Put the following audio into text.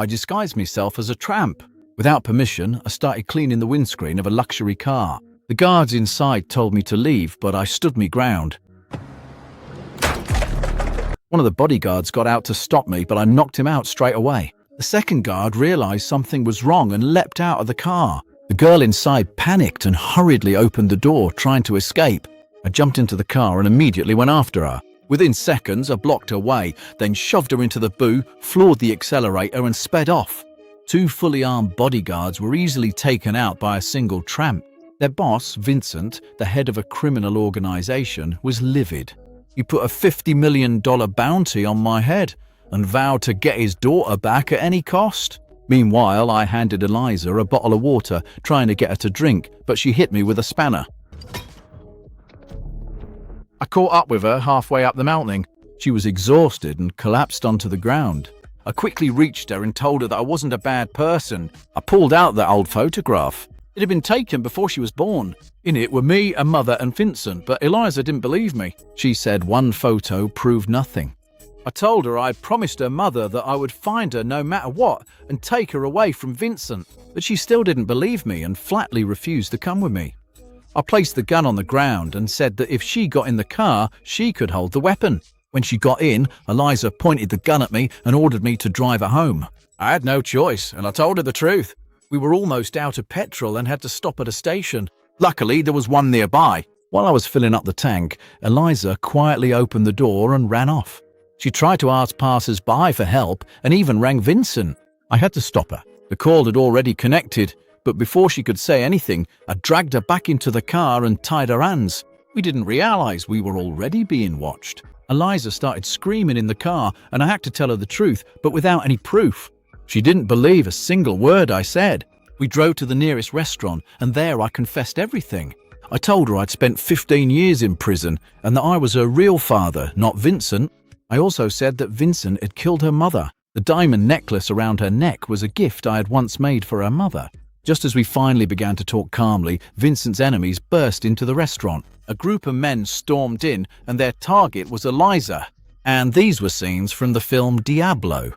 I disguised myself as a tramp. Without permission, I started cleaning the windscreen of a luxury car. The guards inside told me to leave, but I stood me ground. One of the bodyguards got out to stop me, but I knocked him out straight away. The second guard realized something was wrong and leapt out of the car. The girl inside panicked and hurriedly opened the door, trying to escape. I jumped into the car and immediately went after her. Within seconds, I blocked her way, then shoved her into the boot, floored the accelerator and sped off. 2 fully armed bodyguards were easily taken out by a single tramp. Their boss, Vincent, the head of a criminal organization, was livid. He put a $50 million bounty on my head and vowed to get his daughter back at any cost. Meanwhile, I handed Eliza a bottle of water, trying to get her to drink, but she hit me with a spanner. I caught up with her halfway up the mountain. She was exhausted and collapsed onto the ground. I quickly reached her and told her that I wasn't a bad person. I pulled out that old photograph. It had been taken before she was born. In it were me, a mother and Vincent, but Eliza didn't believe me. She said one photo proved nothing. I told her I promised her mother that I would find her no matter what and take her away from Vincent, but she still didn't believe me and flatly refused to come with me. I placed the gun on the ground and said that if she got in the car, she could hold the weapon. When she got in, Eliza pointed the gun at me and ordered me to drive her home. I had no choice, and I told her the truth. We were almost out of petrol and had to stop at a station. Luckily, there was one nearby. While I was filling up the tank, Eliza quietly opened the door and ran off. She tried to ask passers-by for help and even rang Vincent. I had to stop her. The call had already connected, but before she could say anything, I dragged her back into the car and tied her hands. We didn't realize we were already being watched. Eliza started screaming in the car, and I had to tell her the truth, but without any proof. She didn't believe a single word I said. We drove to the nearest restaurant, and there I confessed everything. I told her I'd spent 15 years in prison, and that I was her real father, not Vincent. I also said that Vincent had killed her mother. The diamond necklace around her neck was a gift I had once made for her mother. Just as we finally began to talk calmly, Vincent's enemies burst into the restaurant. A group of men stormed in, and their target was Eliza. And these were scenes from the film Diablo.